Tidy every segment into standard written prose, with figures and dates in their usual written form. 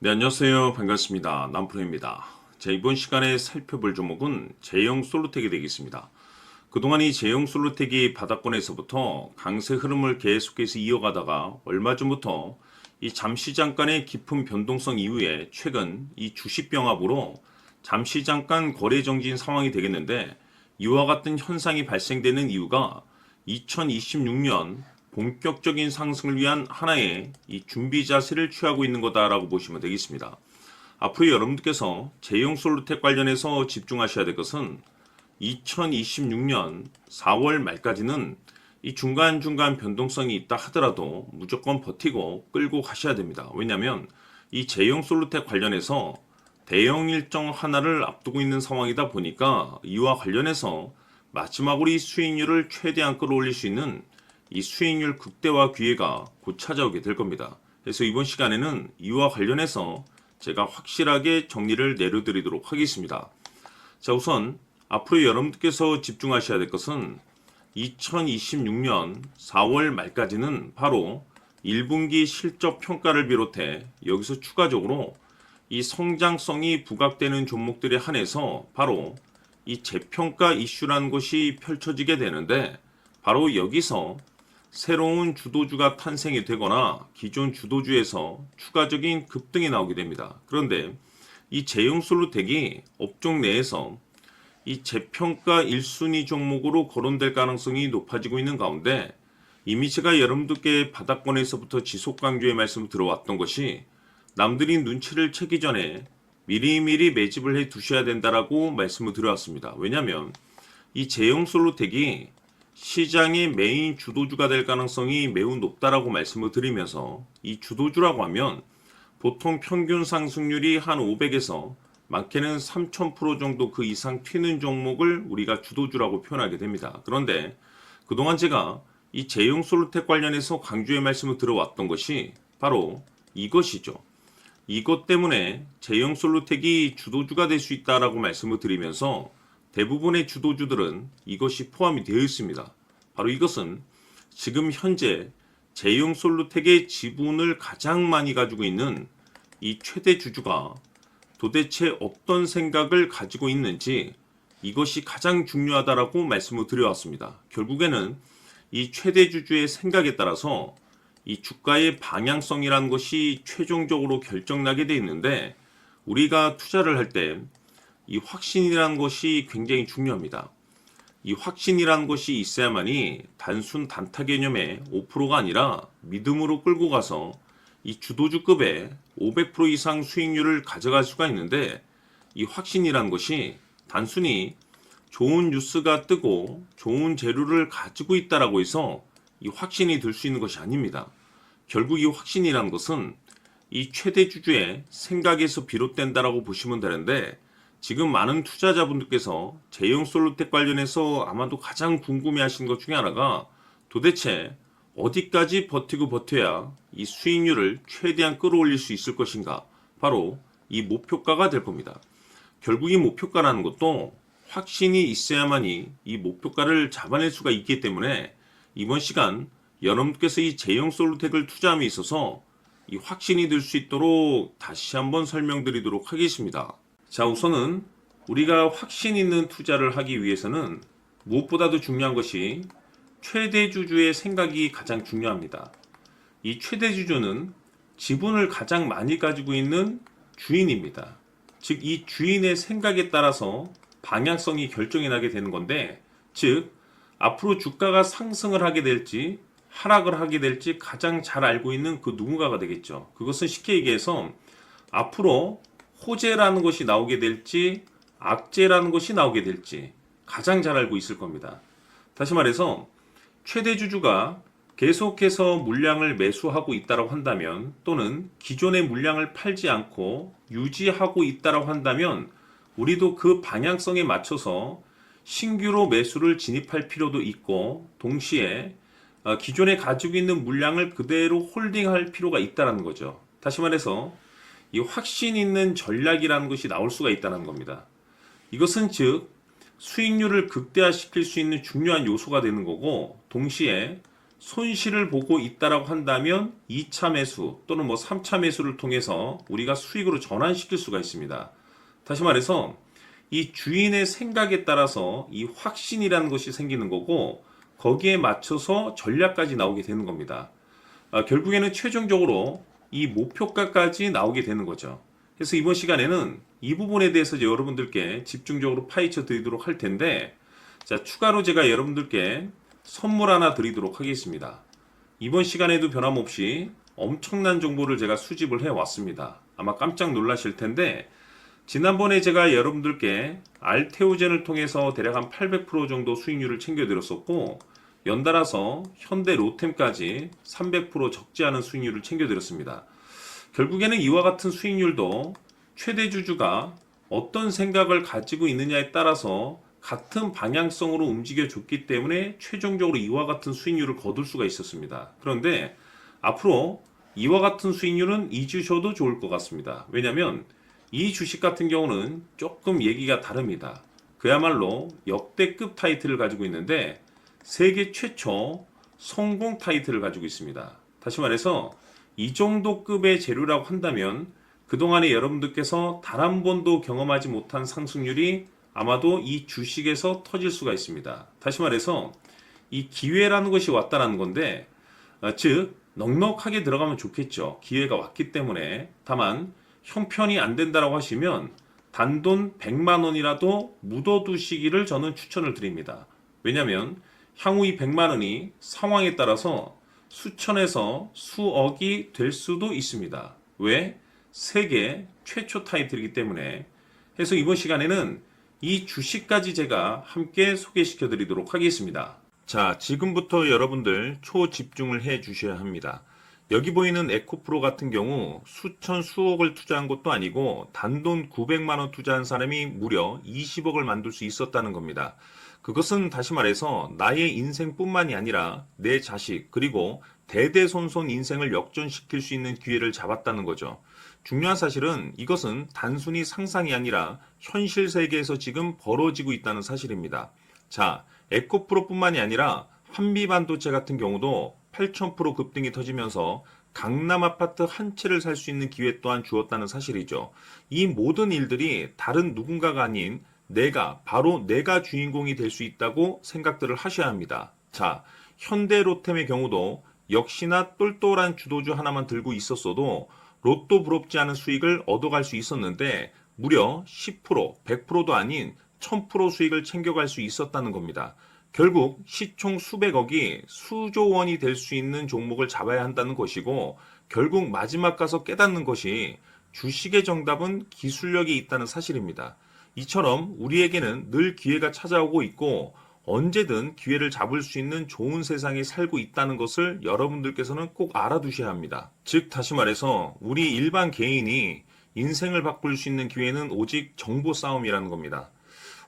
네, 안녕하세요. 반갑습니다. 남프로입니다. 자, 이번 시간에 살펴볼 종목은 제형 솔루텍이 되겠습니다. 그동안 이 제형 솔루텍이 바닥권에서부터 강세 흐름을 계속해서 이어가다가 얼마 전부터 이 잠시 잠깐의 깊은 변동성 이후에 최근 이 주식병합으로 잠시 잠깐 거래 정지인 상황이 되겠는데, 이와 같은 현상이 발생되는 이유가 2026년 본격적인 상승을 위한 하나의 이 준비 자세를 취하고 있는 거다라고 보시면 되겠습니다. 앞으로 여러분들께서 제형 솔루텍 관련해서 집중하셔야 될 것은 2026년 4월 말까지는 이 중간중간 변동성이 있다 하더라도 무조건 버티고 끌고 가셔야 됩니다. 왜냐하면 이 제형 솔루텍 관련해서 대형 일정 하나를 앞두고 있는 상황이다 보니까 이와 관련해서 마지막으로 이 수익률을 최대한 끌어올릴 수 있는 이 수익률 극대화 기회가 곧 찾아오게 될 겁니다. 그래서 이번 시간에는 이와 관련해서 제가 확실하게 정리를 내려드리도록 하겠습니다. 자, 우선 앞으로 여러분들께서 집중하셔야 될 것은 2026년 4월 말까지는 바로 1분기 실적 평가를 비롯해 여기서 추가적으로 이 성장성이 부각되는 종목들에 한해서 바로 이 재평가 이슈라는 것이 펼쳐지게 되는데, 바로 여기서 새로운 주도주가 탄생이 되거나 기존 주도주에서 추가적인 급등이 나오게 됩니다. 그런데 이 제형 솔루텍이 업종 내에서 이 재평가 1순위 종목으로 거론될 가능성이 높아지고 있는 가운데, 이미 제가 여러분들께 바닥권에서부터 지속 강조의 말씀을 들어왔던 것이 남들이 눈치를 채기 전에 미리미리 매집을 해 두셔야 된다라고 말씀을 드려왔습니다. 왜냐하면 이 제형 솔루텍이 시장의 메인 주도주가 될 가능성이 매우 높다라고 말씀을 드리면서, 이 주도주라고 하면 보통 평균 상승률이 한 500에서 많게는 3000% 정도 그 이상 튀는 종목을 우리가 주도주라고 표현하게 됩니다. 그런데 그동안 제가 이 제형 솔루텍 관련해서 강조의 말씀을 들어왔던 것이 바로 이것이죠. 이것 때문에 제형 솔루텍이 주도주가 될 수 있다라고 말씀을 드리면서 대부분의 주도주들은 이것이 포함이 되어 있습니다. 바로 이것은 지금 현재 제형 솔루텍의 지분을 가장 많이 가지고 있는 이 최대 주주가 도대체 어떤 생각을 가지고 있는지, 이것이 가장 중요하다라고 말씀을 드려왔습니다. 결국에는 이 최대 주주의 생각에 따라서 이 주가의 방향성이라는 것이 최종적으로 결정나게 돼 있는데, 우리가 투자를 할 때 이 확신이라는 것이 굉장히 중요합니다. 이 확신이라는 것이 있어야만이 단순 단타 개념의 5%가 아니라 믿음으로 끌고 가서 이 주도주급의 500% 이상 수익률을 가져갈 수가 있는데, 이 확신이라는 것이 단순히 좋은 뉴스가 뜨고 좋은 재료를 가지고 있다라고 해서 이 확신이 들 수 있는 것이 아닙니다. 결국 이 확신이라는 것은 이 최대 주주의 생각에서 비롯된다라고 보시면 되는데, 지금 많은 투자자분들께서 제형 솔루텍 관련해서 아마도 가장 궁금해하시는 것 중에 하나가 도대체 어디까지 버티고 버텨야 이 수익률을 최대한 끌어올릴 수 있을 것인가, 바로 이 목표가가 될 겁니다. 결국 이 목표가라는 것도 확신이 있어야만이 이 목표가를 잡아낼 수가 있기 때문에 이번 시간 여러분께서 이 제형 솔루텍을 투자함에 있어서 이 확신이 들 수 있도록 다시 한번 설명드리도록 하겠습니다. 자, 우선은 우리가 확신 있는 투자를 하기 위해서는 무엇보다도 중요한 것이 최대 주주의 생각이 가장 중요합니다. 이 최대 주주는 지분을 가장 많이 가지고 있는 주인입니다. 즉, 이 주인의 생각에 따라서 방향성이 결정이 나게 되는 건데, 즉 앞으로 주가가 상승을 하게 될지 하락을 하게 될지 가장 잘 알고 있는 그 누군가가 되겠죠. 그것은 쉽게 얘기해서 앞으로 호재라는 것이 나오게 될지 악재라는 것이 나오게 될지 가장 잘 알고 있을 겁니다. 다시 말해서 최대 주주가 계속해서 물량을 매수하고 있다고 한다면, 또는 기존의 물량을 팔지 않고 유지하고 있다고 한다면, 우리도 그 방향성에 맞춰서 신규로 매수를 진입할 필요도 있고, 동시에 기존에 가지고 있는 물량을 그대로 홀딩할 필요가 있다는 거죠. 다시 말해서 이 확신 있는 전략이라는 것이 나올 수가 있다는 겁니다. 이것은 즉 수익률을 극대화시킬 수 있는 중요한 요소가 되는 거고, 동시에 손실을 보고 있다라고 한다면 2차 매수 또는 3차 매수를 통해서 우리가 수익으로 전환시킬 수가 있습니다. 다시 말해서 이 주인의 생각에 따라서 이 확신이라는 것이 생기는 거고 거기에 맞춰서 전략까지 나오게 되는 겁니다. 결국에는 최종적으로 이 목표가까지 나오게 되는 거죠. 그래서 이번 시간에는 이 부분에 대해서 여러분들께 집중적으로 파헤쳐 드리도록 할 텐데, 자, 추가로 제가 여러분들께 선물 하나 드리도록 하겠습니다. 이번 시간에도 변함없이 엄청난 정보를 제가 수집을 해 왔습니다. 아마 깜짝 놀라실 텐데, 지난번에 제가 여러분들께 알테오젠을 통해서 대략 한 800% 정도 수익률을 챙겨드렸었고, 연달아서 현대 로템까지 300% 적지 않은 수익률을 챙겨드렸습니다. 결국에는 이와 같은 수익률도 최대 주주가 어떤 생각을 가지고 있느냐에 따라서 같은 방향성으로 움직여 줬기 때문에 최종적으로 이와 같은 수익률을 거둘 수가 있었습니다. 그런데 앞으로 이와 같은 수익률은 잊으셔도 좋을 것 같습니다. 왜냐하면 이 주식 같은 경우는 조금 얘기가 다릅니다. 그야말로 역대급 타이틀을 가지고 있는데 세계 최초 성공 타이틀을 가지고 있습니다. 다시 말해서 이 정도 급의 재료라고 한다면 그동안에 여러분들께서 단 한 번도 경험하지 못한 상승률이 아마도 이 주식에서 터질 수가 있습니다. 다시 말해서 이 기회라는 것이 왔다는 건데, 즉 넉넉하게 들어가면 좋겠죠. 기회가 왔기 때문에. 다만 형편이 안 된다라고 하시면 단돈 100만 원이라도 묻어두시기를 저는 추천을 드립니다. 왜냐하면 향후 이 100만 원이 상황에 따라서 수천에서 수억이 될 수도 있습니다. 왜? 세계 최초 타이틀이기 때문에. 해서 이번 시간에는 이 주식까지 제가 함께 소개시켜 드리도록 하겠습니다. 자, 지금부터 여러분들 초집중을 해 주셔야 합니다. 여기 보이는 에코프로 같은 경우 수천 수억을 투자한 것도 아니고 단돈 900만 원 투자한 사람이 무려 20억을 만들 수 있었다는 겁니다. 그것은 다시 말해서 나의 인생뿐만이 아니라 내 자식 그리고 대대손손 인생을 역전시킬 수 있는 기회를 잡았다는 거죠. 중요한 사실은 이것은 단순히 상상이 아니라 현실 세계에서 지금 벌어지고 있다는 사실입니다. 자, 에코프로뿐만이 아니라 한미반도체 같은 경우도 8,000% 급등이 터지면서 강남 아파트 한 채를 살 수 있는 기회 또한 주었다는 사실이죠. 이 모든 일들이 다른 누군가가 아닌 바로 내가 주인공이 될 수 있다고 생각들을 하셔야 합니다. 자, 현대로템의 경우도 역시나 똘똘한 주도주 하나만 들고 있었어도 로또 부럽지 않은 수익을 얻어갈 수 있었는데 무려 10%, 100%도 아닌 1000% 수익을 챙겨갈 수 있었다는 겁니다. 결국 시총 수백억이 수조 원이 될 수 있는 종목을 잡아야 한다는 것이고 결국 마지막 가서 깨닫는 것이 주식의 정답은 기술력이 있다는 사실입니다. 이처럼 우리에게는 늘 기회가 찾아오고 있고 언제든 기회를 잡을 수 있는 좋은 세상에 살고 있다는 것을 여러분들께서는 꼭 알아두셔야 합니다. 즉 다시 말해서 우리 일반 개인이 인생을 바꿀 수 있는 기회는 오직 정보 싸움이라는 겁니다.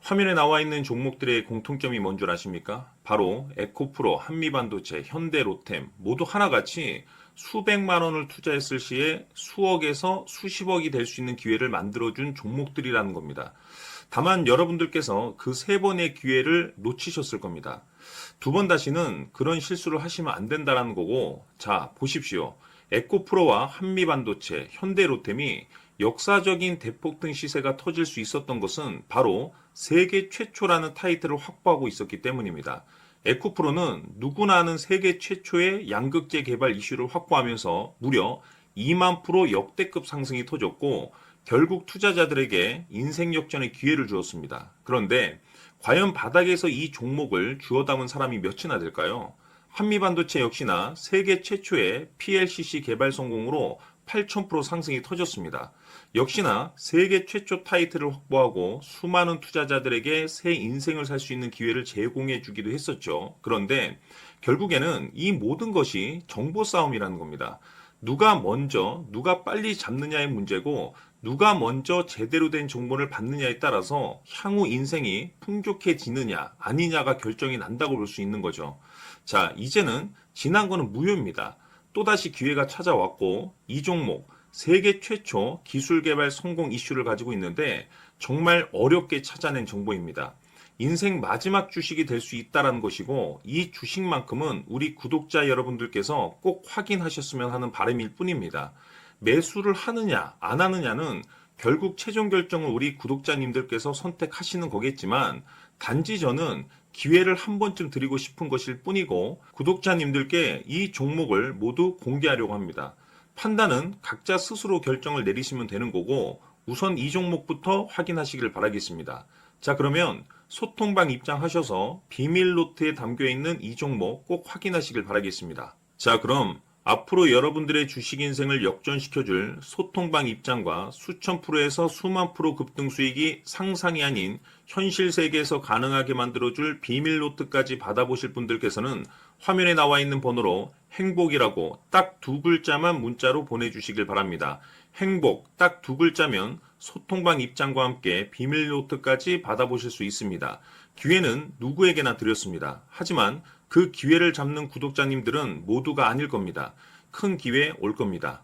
화면에 나와 있는 종목들의 공통점이 뭔 줄 아십니까? 바로 에코프로, 한미반도체, 현대로템 모두 하나같이 수백만 원을 투자했을 시에 수억에서 수십억이 될 수 있는 기회를 만들어준 종목들이라는 겁니다. 다만 여러분들께서 그 세 번의 기회를 놓치셨을 겁니다. 두 번 다시는 그런 실수를 하시면 안 된다는 거고, 자, 보십시오. 에코프로와 한미반도체, 현대로템이 역사적인 대폭등 시세가 터질 수 있었던 것은 바로 세계 최초라는 타이틀을 확보하고 있었기 때문입니다. 에코프로는 누구나 아는 세계 최초의 양극재 개발 이슈를 확보하면서 무려 2만 프로 역대급 상승이 터졌고 결국 투자자들에게 인생 역전의 기회를 주었습니다. 그런데 과연 바닥에서 이 종목을 주워 담은 사람이 몇이나 될까요? 한미반도체 역시나 세계 최초의 PLCC 개발 성공으로 8,000% 상승이 터졌습니다. 역시나 세계 최초 타이틀을 확보하고 수많은 투자자들에게 새 인생을 살 수 있는 기회를 제공해 주기도 했었죠. 그런데 결국에는 이 모든 것이 정보 싸움이라는 겁니다. 누가 먼저, 누가 빨리 잡느냐의 문제고 누가 먼저 제대로 된 정보를 받느냐에 따라서 향후 인생이 풍족해지느냐 아니냐가 결정이 난다고 볼 수 있는 거죠. 자, 이제는 지난 거는 무효입니다. 또다시 기회가 찾아왔고 이 종목 세계 최초 기술 개발 성공 이슈를 가지고 있는데 정말 어렵게 찾아낸 정보입니다. 인생 마지막 주식이 될 수 있다라는 것이고 이 주식만큼은 우리 구독자 여러분들께서 꼭 확인하셨으면 하는 바람일 뿐입니다. 매수를 하느냐 안 하느냐는 결국 최종 결정을 우리 구독자님들께서 선택하시는 거겠지만 단지 저는 기회를 한 번쯤 드리고 싶은 것일 뿐이고 구독자님들께 이 종목을 모두 공개하려고 합니다. 판단은 각자 스스로 결정을 내리시면 되는 거고 우선 이 종목부터 확인하시길 바라겠습니다. 자, 그러면 소통방 입장하셔서 비밀 노트에 담겨 있는 이 종목 꼭 확인하시길 바라겠습니다. 자, 그럼 앞으로 여러분들의 주식 인생을 역전시켜줄 소통방 입장과 수천 프로에서 수만 프로 급등 수익이 상상이 아닌 현실 세계에서 가능하게 만들어줄 비밀 노트까지 받아보실 분들께서는 화면에 나와 있는 번호로 행복이라고 딱 두 글자만 문자로 보내주시길 바랍니다. 행복 딱 두 글자면 소통방 입장과 함께 비밀 노트까지 받아보실 수 있습니다. 기회는 누구에게나 드렸습니다. 하지만 그 기회를 잡는 구독자님들은 모두가 아닐 겁니다. 큰 기회 올 겁니다.